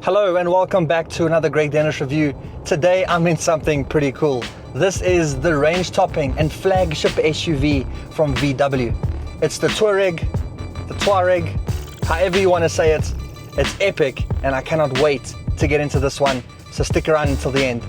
Hello and welcome back to another Greg Dennis review. Today I'm in something pretty cool. This is the range topping and flagship SUV from VW. It's the Touareg, however you want to say it. It's epic and I cannot wait to get into this one, so stick around until the end.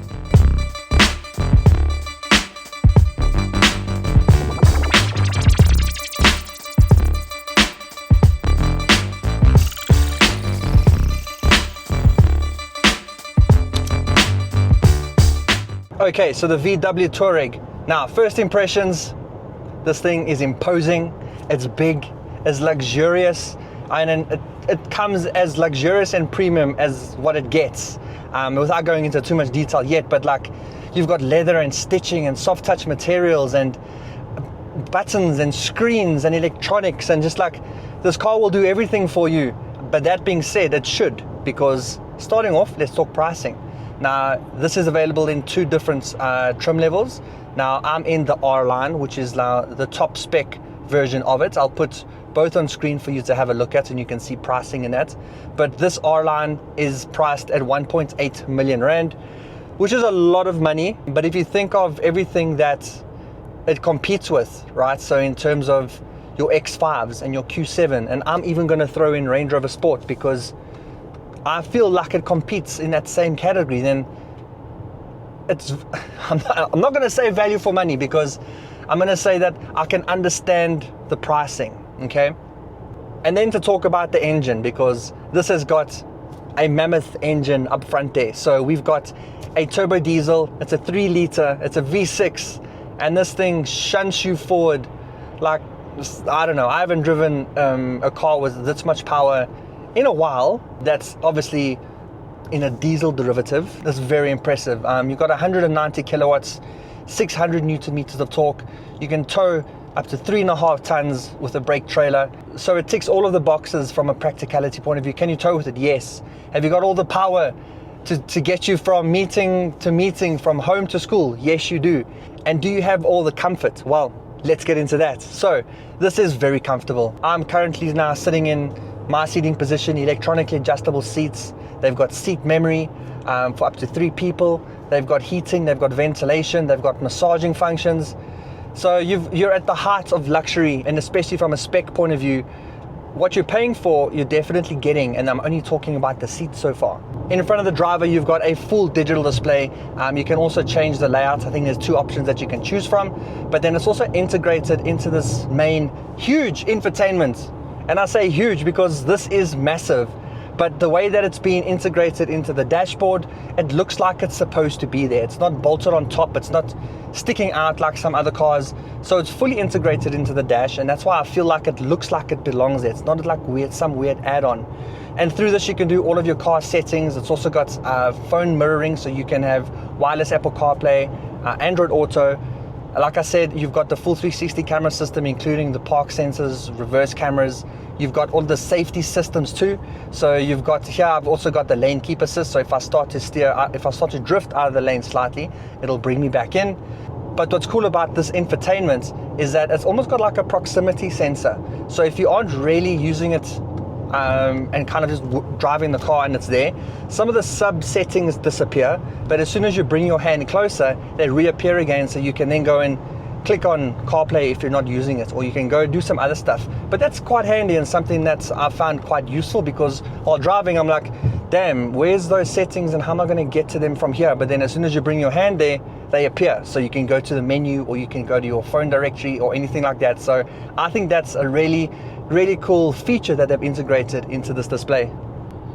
Okay, so the VW Touareg. Now, first impressions, this thing is imposing, it's big, it's luxurious, and it comes as luxurious and premium as what it gets, without going into too much detail yet, but like, you've got leather and stitching and soft touch materials and buttons and screens and electronics, and just like, this car will do everything for you. But that being said, it should, because starting off, let's talk pricing. Now, this is available in two different trim levels. Now, I'm in the R line, which is now the top spec version of it. I'll put both on screen for you to have a look at, and you can see pricing in that. But this R line is priced at 1.8 million Rand, which is a lot of money. But if you think of everything that it competes with, right? So in terms of your X5s and your Q7, and I'm even going to throw in Range Rover Sport because I feel like it competes in that same category, then it's, I'm not going to say value for money, because I'm going to say that I can understand the pricing, okay? And then to talk about the engine, because this has got a mammoth engine up front there. So we've got a turbo diesel, it's a 3 liter, it's a V6, and this thing shunts you forward like, I don't know, I haven't driven a car with this much power in a while. That's obviously in a diesel derivative. That's very impressive. You've got 190 kilowatts, 600 newton meters of torque. You can tow up to 3.5 tons with a brake trailer. So it ticks all of the boxes from a practicality point of view. Can you tow with it? Yes. Have you got all the power to get you from meeting to meeting, from home to school? Yes, you do. And do you have all the comfort? Well, let's get into that. So this is very comfortable. I'm currently now sitting in my seating position, electronically adjustable seats. They've got seat memory for up to 3 people. They've got heating, they've got ventilation, they've got massaging functions. So you're at the heart of luxury, and especially from a spec point of view, what you're paying for, you're definitely getting, and I'm only talking about the seats so far. In front of the driver, you've got a full digital display. You can also change the layout. I think there's 2 options that you can choose from, but then it's also integrated into this main huge infotainment. And I say huge because this is massive, but the way that it's being integrated into the dashboard, it looks like it's supposed to be there. It's not bolted on top, it's not sticking out like some other cars. So it's fully integrated into the dash, and that's why I feel like it looks like it belongs there. It's not like some weird add-on. And through this you can do all of your car settings. It's also got phone mirroring, so you can have wireless Apple CarPlay, Android Auto. Like I said, you've got the full 360 camera system, including the park sensors, reverse cameras. You've got all the safety systems too. So you've got here, I've also got the lane keep assist. So if I start to drift out of the lane slightly, it'll bring me back in. But what's cool about this infotainment is that it's almost got like a proximity sensor. So if you aren't really using it and kind of just driving the car and it's there, some of the sub settings disappear, but as soon as you bring your hand closer, they reappear again, so you can then go and click on CarPlay if you're not using it, or you can go do some other stuff. But that's quite handy and something that I found quite useful, because while driving I'm like, damn, where's those settings and how am I going to get to them from here? But then as soon as you bring your hand there, they appear, so you can go to the menu, or you can go to your phone directory or anything like that. So I think that's a really cool feature that they've integrated into this display.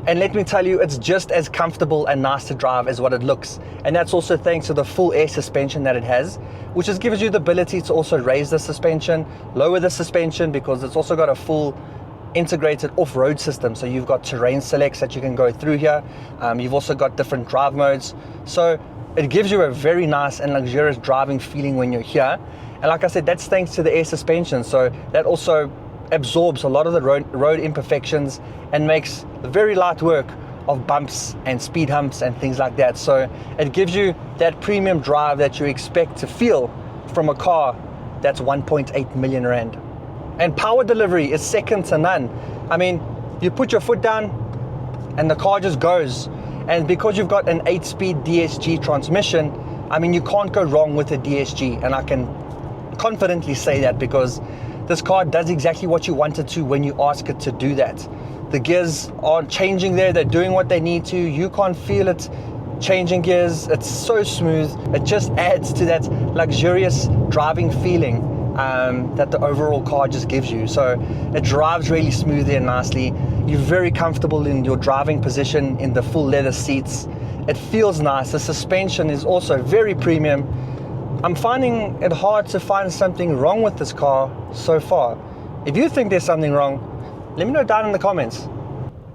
And let me tell you, it's just as comfortable and nice to drive as what it looks. And that's also thanks to the full air suspension that it has, which just gives you the ability to also raise the suspension, lower the suspension, because it's also got a full integrated off-road system. So you've got terrain selects that you can go through here. You've also got different drive modes. So it gives you a very nice and luxurious driving feeling when you're here. And like I said, that's thanks to the air suspension. So that also absorbs a lot of the road imperfections and makes very light work of bumps and speed humps and things like that. So it gives you that premium drive that you expect to feel from a car that's 1.8 million Rand. And power delivery is second to none. I mean, you put your foot down, and the car just goes. And because you've got an 8-speed DSG transmission, I mean, you can't go wrong with a DSG, and I can confidently say that because this car does exactly what you want it to when you ask it to do that. The gears aren't changing there, they're doing what they need to. You can't feel it changing gears. It's so smooth. It just adds to that luxurious driving feeling that the overall car just gives you. So it drives really smoothly and nicely. You're very comfortable in your driving position in the full leather seats. It feels nice. The suspension is also very premium. I'm finding it hard to find something wrong with this car so far. If you think there's something wrong, let me know down in the comments.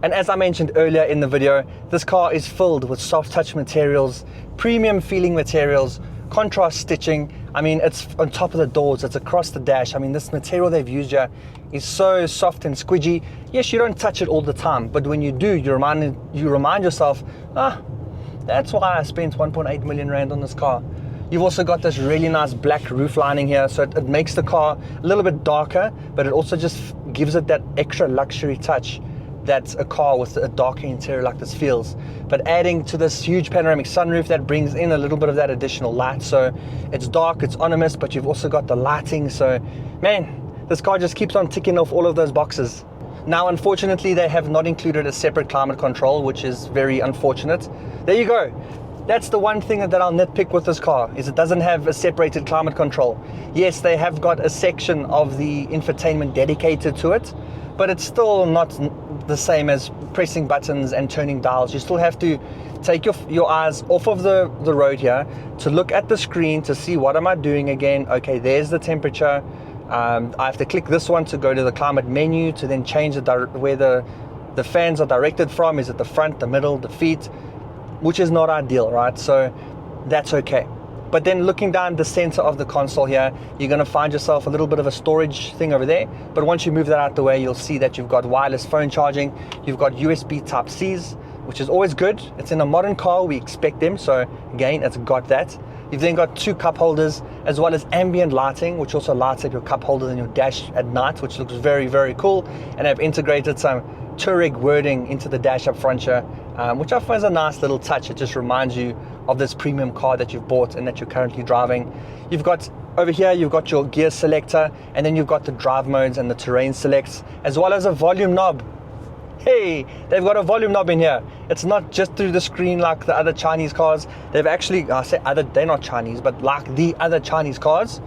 And as I mentioned earlier in the video, this car is filled with soft touch materials, premium feeling materials, contrast stitching. I mean, it's on top of the doors, it's across the dash. I mean, this material they've used here is so soft and squidgy. Yes, you don't touch it all the time, but when you do, you remind yourself, that's why I spent 1.8 million rand on this car. You've also got this really nice black roof lining here, so it makes the car a little bit darker, but it also just gives it that extra luxury touch that a car with a darker interior like this feels. But adding to this huge panoramic sunroof, that brings in a little bit of that additional light. So it's dark, it's on a mist, but you've also got the lighting. So man, this car just keeps on ticking off all of those boxes. Now, unfortunately, they have not included a separate climate control, which is very unfortunate. There you go. That's the one thing that I'll nitpick with this car, is it doesn't have a separated climate control. Yes, they have got a section of the infotainment dedicated to it, but it's still not the same as pressing buttons and turning dials. You still have to take your eyes off of the road here to look at the screen to see what am I doing again. Okay, there's the temperature. I have to click this one to go to the climate menu to then change where the fans are directed from. Is it the front, the middle, the feet? Which is not ideal, right? So that's okay. But then looking down the center of the console here, you're going to find yourself a little bit of a storage thing over there. But once you move that out the way, you'll see that you've got wireless phone charging. You've got USB Type-Cs, which is always good. It's in a modern car, we expect them. So again, it's got that. You've then got 2 cup holders, as well as ambient lighting, which also lights up your cup holders and your dash at night, which looks very, very cool. And I've integrated some Touareg wording into the dash up front here, which I find is a nice little touch. It just reminds you of this premium car that you've bought and that you're currently driving. You've got over here, you've got your gear selector, and then you've got the drive modes and the terrain selects, as well as a volume knob. Hey, they've got a volume knob in here. It's not just through the screen like the other Chinese cars. They've actually, I say other, they're not Chinese, but like the other Chinese cars,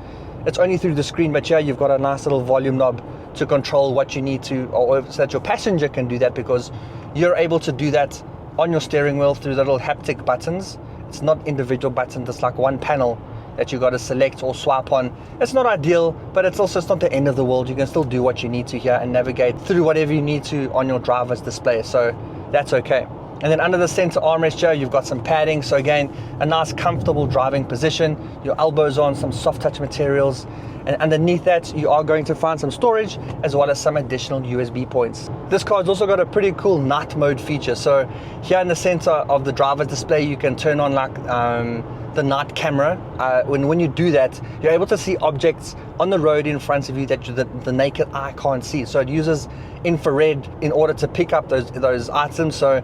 it's only through the screen. But yeah, you've got a nice little volume knob to control what you need to, or so that your passenger can do that, because you're able to do that on your steering wheel through the little haptic buttons. It's not individual buttons, it's like one panel that you got to select or swipe on. It's not ideal, but it's not the end of the world. You can still do what you need to here and navigate through whatever you need to on your driver's display, so that's okay. And then under the center armrest here, you've got some padding, so again, a nice comfortable driving position. Your elbows on some soft touch materials, and underneath that you are going to find some storage as well as some additional USB points. This car's also got a pretty cool night mode feature. So here in the center of the driver's display, you can turn on like the night camera. When you do that, you're able to see objects on the road in front of you that the naked eye can't see. So it uses infrared in order to pick up those items. So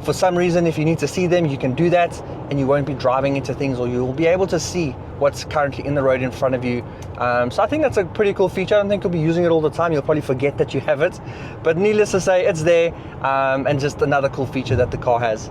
for some reason, if you need to see them, you can do that and you won't be driving into things, or you will be able to see what's currently in the road in front of you. So I think that's a pretty cool feature. I don't think you'll be using it all the time. You'll probably forget that you have it, but needless to say, it's there, and just another cool feature that the car has.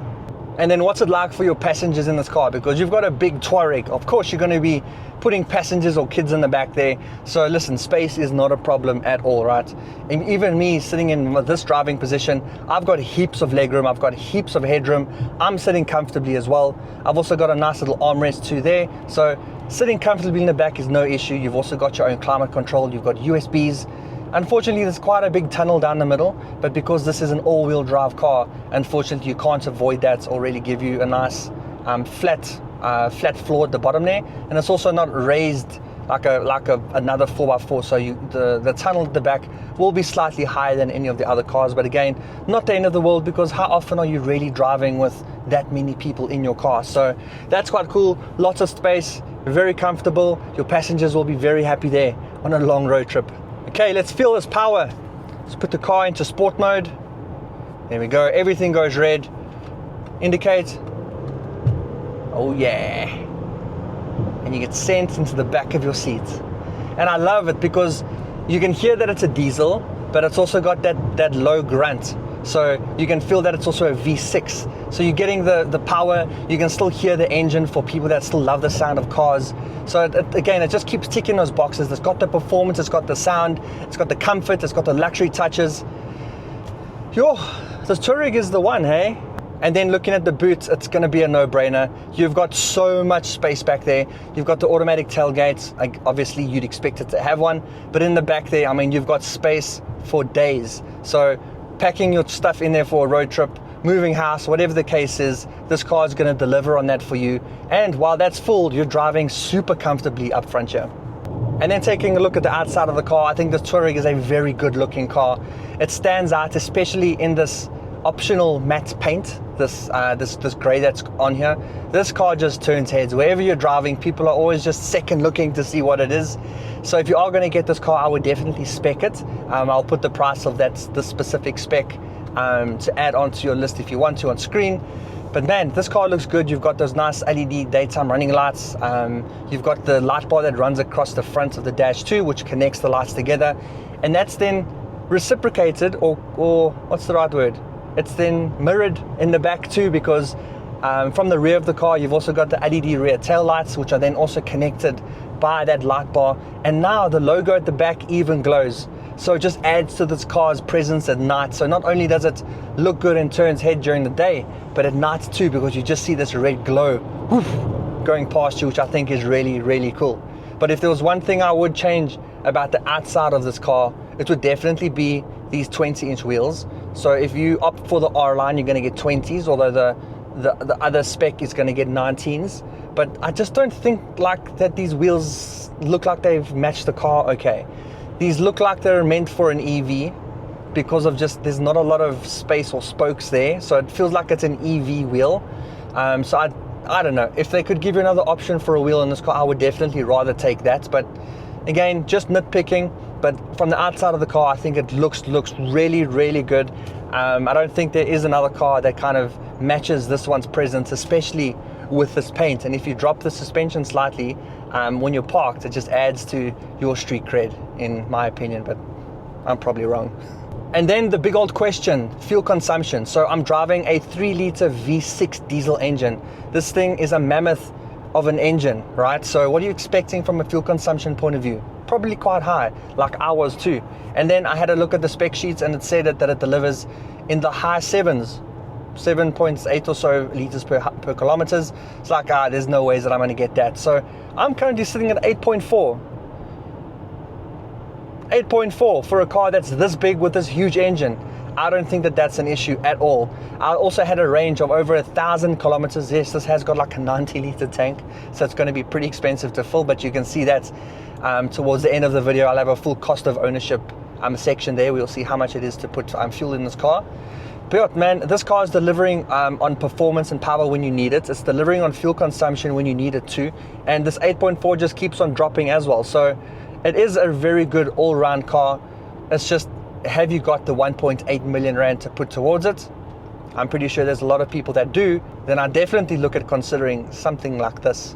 And then what's it like for your passengers in this car? Because you've got a big Touareg, of course you're going to be putting passengers or kids in the back there. So listen, space is not a problem at all, right? And even me sitting in this driving position, I've got heaps of legroom, I've got heaps of headroom. I'm sitting comfortably as well. I've also got a nice little armrest too there. So sitting comfortably in the back is no issue. You've also got your own climate control. You've got USBs. Unfortunately, there's quite a big tunnel down the middle, but because this is an all-wheel drive car, unfortunately you can't avoid that or really give you a nice flat floor at the bottom there. And it's also not raised like another 4x4, so the tunnel at the back will be slightly higher than any of the other cars. But again, not the end of the world, because how often are you really driving with that many people in your car? So that's quite cool. Lots of space, very comfortable. Your passengers will be very happy there on a long road trip. Okay, let's feel this power. Let's put the car into sport mode. There we go, everything goes red. Indicate. Oh yeah. And you get sent into the back of your seat. And I love it because you can hear that it's a diesel, but it's also got that low grunt. So you can feel that it's also a V6. So you're getting the power, you can still hear the engine for people that still love the sound of cars. So again, it just keeps ticking those boxes. It's got the performance, it's got the sound, it's got the comfort, it's got the luxury touches. Yo, this Touareg is the one, hey? And then looking at the boot, it's going to be a no-brainer. You've got so much space back there. You've got the automatic tailgates. Like, obviously, you'd expect it to have one. But in the back there, I mean, you've got space for days. So packing your stuff in there for a road trip, moving house, whatever the case is, this car is going to deliver on that for you. And while that's full, you're driving super comfortably up front here. And then taking a look at the outside of the car, I think this Touareg is a very good looking car. It stands out, especially in this optional matte paint, this gray that's on here. This car just turns heads. Wherever you're driving, people are always just second looking to see what it is. So if you are going to get this car, I would definitely spec it. I'll put the price of the specific spec to add onto your list if you want to on screen. But man, this car looks good. You've got those nice LED daytime running lights. You've got the light bar that runs across the front of the dash too, which connects the lights together. And that's then reciprocated, or what's the right word? It's then mirrored in the back too, because from the rear of the car, you've also got the LED rear tail lights, which are then also connected by that light bar. And now the logo at the back even glows. So it just adds to this car's presence at night. So not only does it look good and turns head during the day, but at night too, because you just see this red glow going past you, which I think is really, really cool. But if there was one thing I would change about the outside of this car, it would definitely be these 20-inch wheels. So if you opt for the R line, you're going to get 20s, although the other spec is going to get 19s. But I just don't think like that these wheels look like they've matched the car okay. These look like they're meant for an EV because of just there's not a lot of space or spokes there. So it feels like it's an EV wheel. So I don't know. If they could give you another option for a wheel in this car, I would definitely rather take that. But again, just nitpicking. But from the outside of the car, I think it looks really, really good. I don't think there is another car that kind of matches this one's presence, especially with this paint. And if you drop the suspension slightly when you're parked, it just adds to your street cred, in my opinion, but I'm probably wrong. And then the big old question, fuel consumption. So I'm driving a 3-liter V6 diesel engine. This thing is a mammoth of an engine, right? So what are you expecting from a fuel consumption point of view? Probably quite high, like I was too. And then I had a look at the spec sheets and it said that it delivers in the high 7.8 or so liters per kilometers. It's like, there's no ways that I'm going to get that. So I'm currently sitting at 8.4. 8.4 for a car that's this big with this huge engine. I don't think that that's an issue at all. I also had a range of over 1,000 kilometers. Yes, this has got like a 90-liter tank, so it's going to be pretty expensive to fill, but you can see that towards the end of the video, I'll have a full cost of ownership section there. We'll see how much it is to put fuel in this car. But man, this car is delivering on performance and power when you need it. It's delivering on fuel consumption when you need it too. And this 8.4 just keeps on dropping as well. So it is a very good all-round car. It's just, have you got the 1.8 million rand to put towards it? I'm pretty sure there's a lot of people that do. Then I definitely look at considering something like this.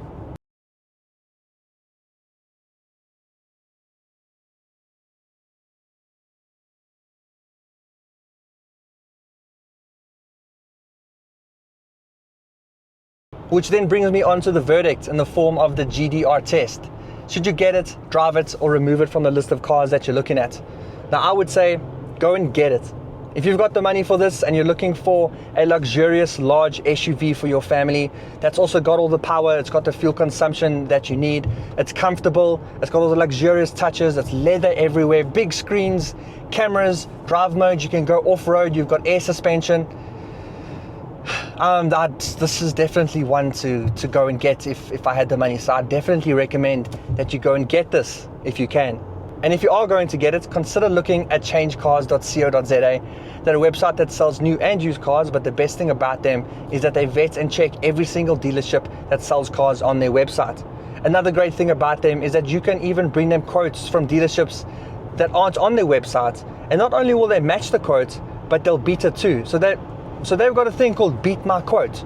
Which then brings me on to the verdict in the form of the GDR test. Should you get it, drive it, or remove it from the list of cars that you're looking at? Now I would say, go and get it. If you've got the money for this and you're looking for a luxurious large SUV for your family that's also got all the power, it's got the fuel consumption that you need, it's comfortable, it's got all the luxurious touches, it's leather everywhere, big screens, cameras, drive mode, you can go off-road, you've got air suspension. This is definitely one to go and get if I had the money. So I definitely recommend that you go and get this if you can. And if you are going to get it, consider looking at changecars.co.za. They're a website that sells new and used cars, but the best thing about them is that they vet and check every single dealership that sells cars on their website. Another great thing about them is that you can even bring them quotes from dealerships that aren't on their website. And not only will they match the quote, but they'll beat it too. So they've got a thing called beat my quote.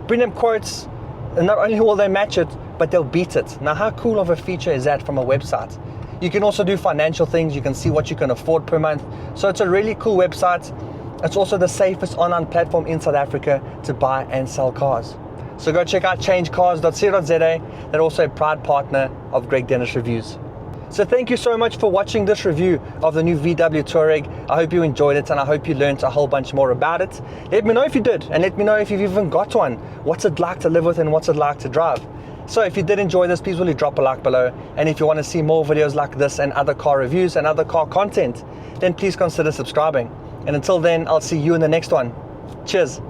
Bring them quotes, and not only will they match it, but they'll beat it. Now, how cool of a feature is that from a website? You can also do financial things. You can see what you can afford per month. So it's a really cool website. It's also the safest online platform in South Africa to buy and sell cars. So go check out changecars.co.za. They're also a proud partner of Greg Dennis Reviews. So thank you so much for watching this review of the new VW Touareg. I hope you enjoyed it, and I hope you learned a whole bunch more about it. Let me know if you did, and let me know if you've even got one. What's it like to live with, and what's it like to drive? So if you did enjoy this, please will you drop a like below. And if you want to see more videos like this and other car reviews and other car content, then please consider subscribing. And until then, I'll see you in the next one. Cheers.